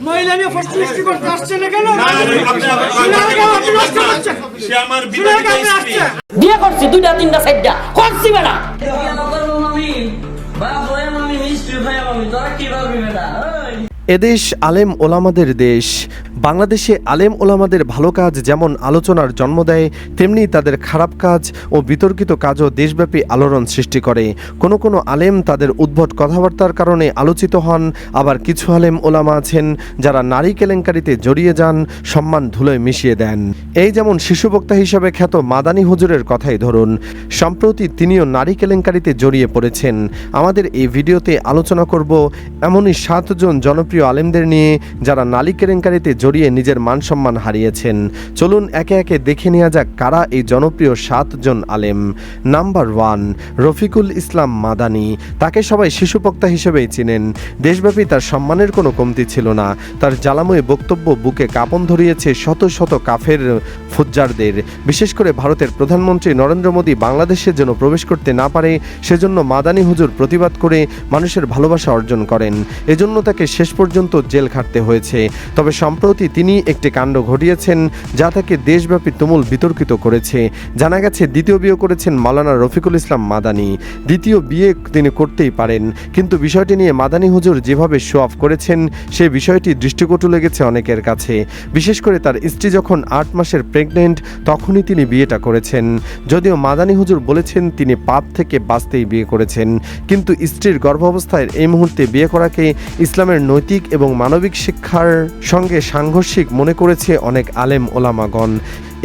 মহিলা নিয়ে ফটো সৃষ্টি করতে আসছে না কেন? সে আমার বিয়ে করছি 2টা 3টা 4টা করছি বেটা। এদেশ আলেম ওলামাদের দেশ। বাংলাদেশে আলেম ওলামাদের ভালো কাজ যেমন আলোচনার জন্ম দেয়, তেমনি তাদের খারাপ কাজ ও বিতর্কিত কাজও দেশব্যাপী আলোড়ন সৃষ্টি করে। কোনো কোনো আলেম তাদের উদ্ভট কথাবার্তার কারণে আলোচিত হন, আবার কিছু আলেম ওলামা আছেন যারা নারী কেলেঙ্কারিতে জড়িয়ে যান, সম্মান ধুলোয় মিশিয়ে দেন। এই যেমন শিশু বক্তা হিসেবে খ্যাত মাদানী হুজুরের কথাই ধরুন। সম্প্রতি তিনিও নারী কেলেঙ্কারিতে জড়িয়ে পড়েছেন। আমাদের এই ভিডিওতে আলোচনা করব এমনই 7 জন জনপ্রিয় আলেমদের নিয়ে যারা নারী কেলেঙ্কারিতে জড়িয়ে নিজের মান সম্মান হারিয়েছেন। চলুন একে একে দেখে নেওয়া যাক কারা এই জনপ্রিয় 7 জন আলেম। নাম্বার 1, রফিকুল ইসলাম মাদানী। তাকে সবাই শিশু বক্তা হিসেবেই চিনেন। দেশব্যাপী তার সম্মানের কোনো কমতি ছিল না। তার জ্বালাময় বক্তব্য বুকে কাঁপন ধরিয়েছে শত শত কাফের ফুজ্জারদের। বিশেষ করে ভারতের প্রধানমন্ত্রী নরেন্দ্র মোদী বাংলাদেশে যেন প্রবেশ করতে না পারে, সেজন্য মাদানী হুজুর প্রতিবাদ করে মানুষের ভালোবাসা অর্জন করেন। এজন্য তাকে শেষ পর্যন্ত জেল খাটতে হয়েছে। তবে সম্প্রতি তিনি একটি কাণ্ড ঘটিয়েছেন যা তাকে দেশব্যাপী তুমুল বিতর্কিত করেছে। জানা গেছে দ্বিতীয় বিয়ে করেছেন মাওলানা রফিকুল ইসলাম মাদানী। দ্বিতীয় বিয়ে তিনি করতেই পারেন, কিন্তু বিষয়টি নিয়ে মাদানী হুজুর যেভাবে শো অফ করেছেন সেই বিষয়টি দৃষ্টিকটু লেগেছে অনেকের কাছে। বিশেষ করে তার স্ত্রী যখন 8 মাসের প্রেগনেন্ট তখনই তিনি বিয়েটা করেছেন। যদিও মাদানী হুজুর বলেছেন তিনি পাপ থেকে বাঁচতেই বিয়ে করেছেন, কিন্তু স্ত্রীর গর্ভাবস্থায় এই মুহূর্তে বিয়ে করাকে ইসলামের নৈতিক এবং মানবিক শিক্ষার সঙ্গে সাংঘর্ষিক মনে করেছে অনেক আলেম ওলামাগণ।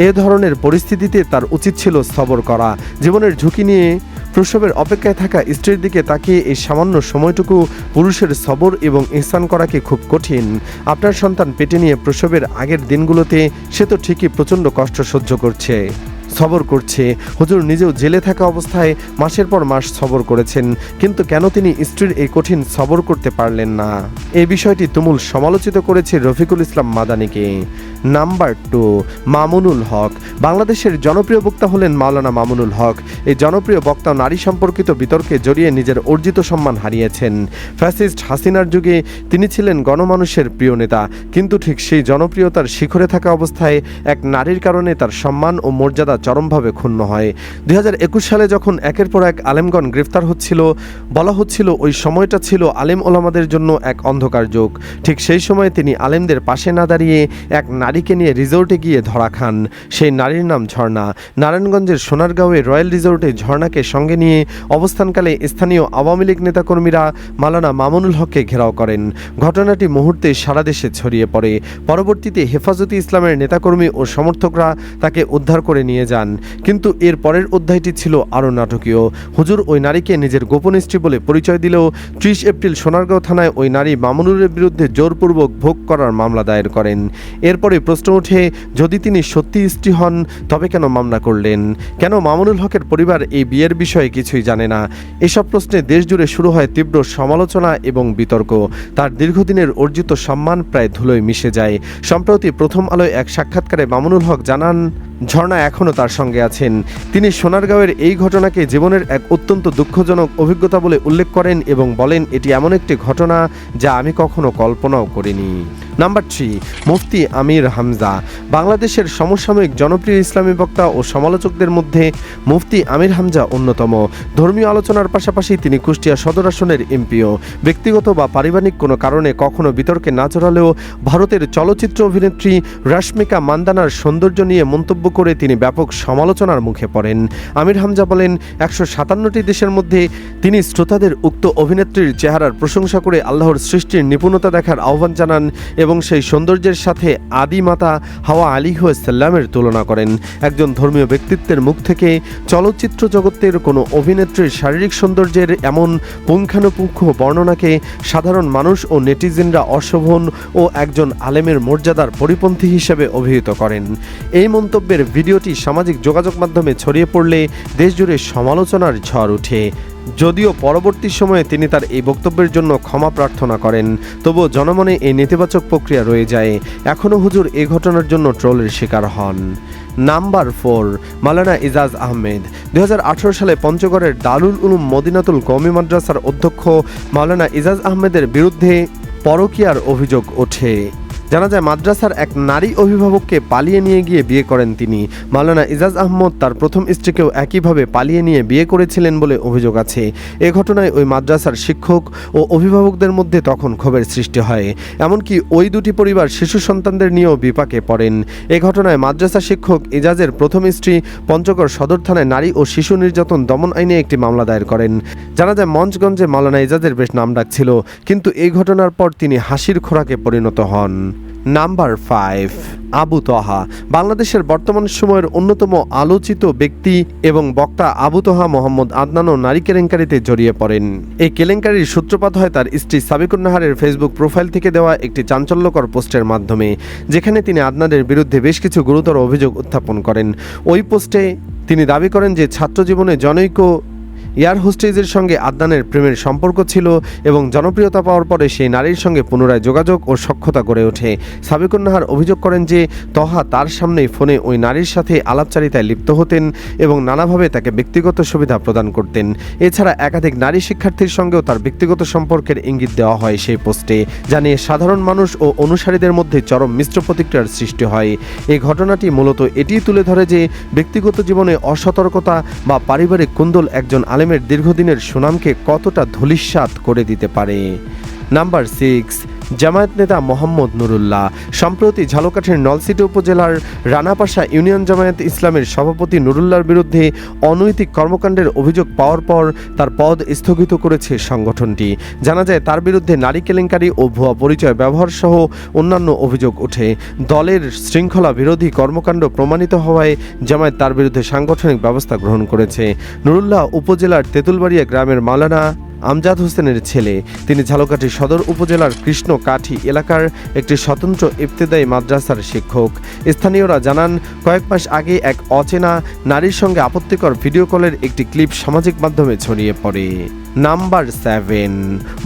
এ ধরনের পরিস্থিতিতে তার উচিত ছিল সবর করা। জীবনের ঝুঁকি নিয়ে প্রসবের অপেক্ষায় থাকা স্ত্রীর দিকে তাকিয়ে এই সামান্য সময়টুকু পুরুষের সবর এবং ইহসান করা কি খুব কঠিন? আপনার সন্তান পেটে নিয়ে প্রসবের আগের দিনগুলোতে সে তো ঠিকই প্রচণ্ড কষ্ট সহ্য করছে, সবর করছে। হুজুর নিজেও জেলে থাকা অবস্থায় মাসের পর মাস সবর করেছেন, কিন্তু কেন তিনি স্ত্রীর এই কঠিন সবর করতে পারলেন না? এই বিষয়টি তুমুল সমালোচিত করেছে রফিকুল ইসলাম মাদানীকে। নাম্বার 2, মামুনুল হক। বাংলাদেশের জনপ্রিয় বক্তা হলেন মাওলানা মামুনুল হক। এই জনপ্রিয় বক্তা নারী সম্পর্কিত বিতর্কে জড়িয়ে নিজের অর্জিত সম্মান হারিয়েছেন। ফ্যাসিস্ট হাসিনার যুগে তিনি ছিলেন গণমানুষের প্রিয় নেতা, কিন্তু ঠিক সেই জনপ্রিয়তার শিখরে থাকা অবস্থায় এক নারীর কারণে তার সম্মান ও মর্যাদা চরমভাবে ক্ষুণ্ণ হয়। 2021 সালে যখন একের পর এক আলেমগণ গ্রেফতার হচ্ছিল, বলা হচ্ছিল ওই সময়টা ছিল আলেম ওলামাদের জন্য এক অন্ধকার যুগ। ঠিক সেই সময় তিনি আলেমদের পাশে না দাঁড়িয়ে এক নারীকে নিয়ে রিসোর্টে গিয়ে ধরা খান। সেই নারীর নাম ঝর্ণা। নারায়ণগঞ্জের সোনারগাঁওয়ে রয়্যাল রিসোর্টে ঝর্ণাকে সঙ্গে নিয়ে অবস্থানকালে স্থানীয় আওয়ামী লীগ নেতাকর্মীরা মাওলানা মামুনুল হককে ঘেরাও করেন। ঘটনাটি মুহূর্তে সারা দেশে ছড়িয়ে পড়ে। পরবর্তীতে হেফাজতে ইসলামের নেতাকর্মী ও সমর্থকরা তাকে উদ্ধার করে নিয়ে যান, কিন্তু এর পরের অধ্যায়টি ছিল আরও নাটকীয়। হুজুর ওই নারীকে নিজের গোপন স্ত্রী বলে পরিচয় দিলেও 30 এপ্রিল সোনারগাঁও থানায় ওই নারী মামুনুলের বিরুদ্ধে জোরপূর্বক ভোগ করার মামলা দায়ের করেন। এরপরে প্রশ্ন ওঠে, যদি তিনি সত্যি স্ত্রী হন তবে কেন মামলা করলেন? কেন মামুনুল হকের পরিবার এই বিয়ের বিষয়ে কিছুই জানে না? এসব প্রশ্নে দেশজুড়ে শুরু হয় তীব্র সমালোচনা এবং বিতর্ক। তার দীর্ঘদিনের অর্জিত সম্মান প্রায় ধুলোয় মিশে যায়। সম্প্রতি প্রথম আলোয় এক সাক্ষাৎকারে মামুনুল হক জানান, ঝর্ণা এখনও তার সঙ্গে আছেন। তিনি সোনারগাঁওয়ের এই ঘটনাকে জীবনের এক অত্যন্ত দুঃখজনক অভিজ্ঞতা বলে উল্লেখ করেন এবং বলেন, এটি এমন একটি ঘটনা যা আমি কখনো কল্পনাও করিনি। নাম্বার 3, মুফতি আমির হামজা। বাংলাদেশের সমসাময়িক জনপ্রিয় ইসলামী বক্তা ও সমালোচকদের মধ্যে মুফতি আমির হামজা অন্যতম। ধর্মীয় আলোচনার পাশাপাশি তিনি কুষ্টিয়া সদর আসনের এমপিও। ব্যক্তিগত বা পারিবারিক কোনো কারণে কখনো বিতর্কে না জড়ালেও ভারতের চলচ্চিত্র অভিনেত্রী রাশমিকা মান্দানার সৌন্দর্য নিয়ে মন্তব্য করে তিনি ব্যাপক সমালোচনার মুখে পড়েন। আমির হামজা বলেন, 157টি দেশের মধ্যে তিনি শ্রোতাদের উক্ত অভিনেত্রীর চেহারার প্রশংসা করে আল্লাহর সৃষ্টির নিপুণতা দেখার আহ্বান জানান এবং সেই সৌন্দর্যের সাথে আদি মাতা হাওয়া আলাইহিস সালামের তুলনা করেন। একজন ধর্মীয় ব্যক্তিত্বের মুখ থেকে চলচ্চিত্র জগতের কোনো অভিনেত্রীর শারীরিক সৌন্দর্যের এমন পুঙ্খানুপুঙ্খ বর্ণনাকে সাধারণ মানুষ ও নেটিজেনরা অশোভন ও একজন আলেমের মর্যাদার পরিপন্থী হিসেবে অভিহিত করেন। এই মন্তব্যের ভিডিওটি সামাজিক যোগাযোগ মাধ্যমে ছড়িয়ে পড়লে দেশজুড়ে সমালোচনার ঝড় ওঠে। যদিও পরবর্তী সময়ে তিনি তার এই বক্তব্যের জন্য ক্ষমা প্রার্থনা করেন, তবুও জনমনে এই নেতিবাচক প্রক্রিয়া রয়ে যায়। এখনও হুজুর এই ঘটনার জন্য ট্রোলের শিকার হন। নাম্বার 4, মাওলানা ইজাজ আহমেদ। 2018 সালে পঞ্চগড়ের দারুল উলুম মদিনাতুল কওমি মাদ্রাসার অধ্যক্ষ মাওলানা ইজাজ আহমেদের বিরুদ্ধে পরকীয়ার অভিযোগ ওঠে। জানা যায় মাদ্রাসার এক নারী অভিভাবককে পালিয়ে নিয়ে গিয়ে বিয়ে করেন তিনি। মাওলানা ইজাজ আহমদ তার প্রথম স্ত্রীকেও একইভাবে পালিয়ে নিয়ে বিয়ে করেছিলেন বলে অভিযোগ আছে। এ ঘটনায় ওই মাদ্রাসার শিক্ষক ও অভিভাবকদের মধ্যে তখন ক্ষোভের সৃষ্টি হয়। এমনকি ওই দুটি পরিবার শিশু সন্তানদের নিয়েও বিপাকে পড়েন। এ ঘটনায় মাদ্রাসা শিক্ষক ইজাজের প্রথম স্ত্রী পঞ্চগড় সদর থানায় নারী ও শিশু নির্যাতন দমন আইনে একটি মামলা দায়ের করেন। জানা যায় মঞ্চগঞ্জে মাওলানা ইজাজের বেশ নামডাক ছিল, কিন্তু এই ঘটনার পর তিনি হাসির খোরাকে পরিণত হন। নাম্বার 5, আবু তহা। বাংলাদেশের বর্তমান সময়ের অন্যতম আলোচিত ব্যক্তি এবং বক্তা আবু তহা মোহাম্মদ আদনানও নারী কেলেঙ্কারিতে জড়িয়ে পড়েন। এই কেলেঙ্কারির সূত্রপাত হয় তার স্ত্রী সাবিকুন নাহারের ফেসবুক প্রোফাইল থেকে দেওয়া একটি চাঞ্চল্যকর পোস্টের মাধ্যমে, যেখানে তিনি আদনানের বিরুদ্ধে বেশ কিছু গুরুতর অভিযোগ উত্থাপন করেন। ওই পোস্টে তিনি দাবি করেন যে ছাত্রজীবনে জনৈক এয়ার হোস্টেজের সঙ্গে আদনানের প্রেমের সম্পর্ক ছিল এবং জনপ্রিয়তা পাওয়ার পরে সেই নারীর সঙ্গে পুনরায় যোগাযোগ ও সখ্যতা গড়ে ওঠে। সাবিকুন নাহার অভিযোগ করেন যে তহা তার সামনেই ফোনে ওই নারীর সাথে আলাপচারিতায় লিপ্ত হতেন এবং নানাভাবে তাকে ব্যক্তিগত সুবিধা প্রদান করতেন। এছাড়া একাধিক নারী শিক্ষার্থীর সঙ্গেও তার ব্যক্তিগত সম্পর্কের ইঙ্গিত দেওয়া হয় সেই পোস্টে, যা নিয়ে সাধারণ মানুষ ও অনুসারীদের মধ্যে চরম মিশ্র প্রতিক্রিয়ার সৃষ্টি হয়। এই ঘটনাটি মূলত এটিই তুলে ধরে যে ব্যক্তিগত জীবনে অসতর্কতা বা পারিবারিক কুন্দল একজন আলেমের দীর্ঘদিনের সুনামকে কতটা ধূলিসাৎ করে দিতে পারে। নাম্বার 6, জামায়াত নেতা মোহাম্মদ নুরুল্লাহ। সম্প্রতি ঝালকাঠির নলছিটি উপজেলার রানাপাশা ইউনিয়ন জামায়াত ইসলামের সভাপতি নুরুল্লাহর বিরুদ্ধে অনৈতিক কর্মকাণ্ডের অভিযোগ পাওয়ার পর তার পদ স্থগিত করেছে সংগঠনটি। জানা যায় তার বিরুদ্ধে নারী কেলেঙ্কারি ও ভুয়া পরিচয় ব্যবহার সহ অন্যান্য অভিযোগ ওঠে। দলের শৃঙ্খলা বিরোধী কর্মকাণ্ড প্রমাণিত হওয়ায় জামায়াত তার বিরুদ্ধে সাংগঠনিক ব্যবস্থা গ্রহণ করেছে। নুরুল্লাহ উপজেলার তেঁতুলবাড়িয়া গ্রামের মাওলানা আমজাদ হোসেনের ছেলে। তিনি ঝালকাঠি সদর উপজেলার কৃষ্ণ কাঠি এলাকার একটি স্বতন্ত্র ইবতেদায়ী মাদ্রাসার শিক্ষক। স্থানীয়রা জানান, কয়েক মাস আগে এক অচেনা নারীর সঙ্গে আপত্তিকর ভিডিও কলের একটি ক্লিপ সামাজিক মাধ্যমে ছড়িয়ে পড়ে। নাম্বার 7,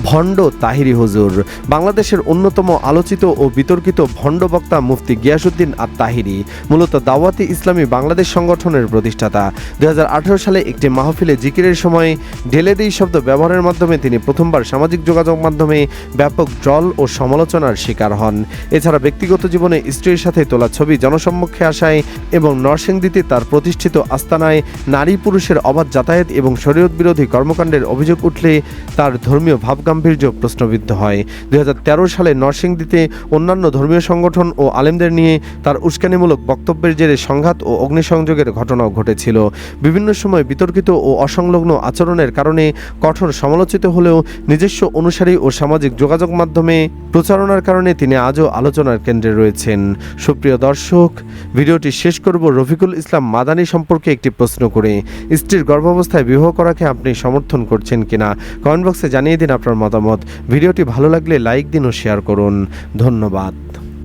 ভণ্ড তাহিরি হুজুর। বাংলাদেশের অন্যতম আলোচিত ও বিতর্কিত ভণ্ড বক্তা মুফতি গিয়াসউদ্দিন আত তাহিরি মূলত দাওয়াতি ইসলামী বাংলাদেশ সংগঠনের প্রতিষ্ঠাতা। 2018 সালে একটি মাহফিলে জিকিরের সময় ঢেলে দেই শব্দ ব্যবহারের মাধ্যমে তিনি প্রথমবার সামাজিক যোগাযোগ মাধ্যমে ব্যাপক ট্রল ও সমালোচনার শিকার হন। এছাড়া ব্যক্তিগত জীবনে স্ত্রীর সাথে তোলা ছবি জনসম্মুখে আসায় এবং নরসিংদীতে তার প্রতিষ্ঠিত আস্তানায় নারী পুরুষের অবাধ যাতায়াত এবং শরীয়ত বিরোধী কর্মকাণ্ডের অভিযোগ উঠলে তার ধর্মীয় ভাবগাম্ভীর্য প্রশ্নবিদ্ধ হয়। 2013 সালে নরসিংদীতে অন্যান্য ধর্মীয় সংগঠন ও আলেমদের নিয়ে তার উস্কানিমূলক বক্তব্যের জেরে সংঘাত ও অগ্নিসংযোগের ঘটনাও ঘটেছিল। বিভিন্ন সময় বিতর্কিত ও অসংলগ্ন আচরণের কারণে কঠোর সমালোচিত হলেও নিজস্ব অনুসারী ও সামাজিক যোগাযোগ মাধ্যমে প্রচারণার কারণে তিনি আজও আলোচনার কেন্দ্রে রয়েছেন। সুপ্রিয় দর্শক, ভিডিওটি শেষ করব রফিকুল ইসলাম মাদানী সম্পর্কে একটি প্রশ্ন করে। স্ত্রীর গর্ভাবস্থায় বিবাহ করাকে আপনি সমর্থন করছেন কিনা কমেন্ট বক্সে জানিয়ে দিন আপনার মতামত। ভিডিওটি ভালো লাগলে লাইক দিন ও শেয়ার করুন। ধন্যবাদ।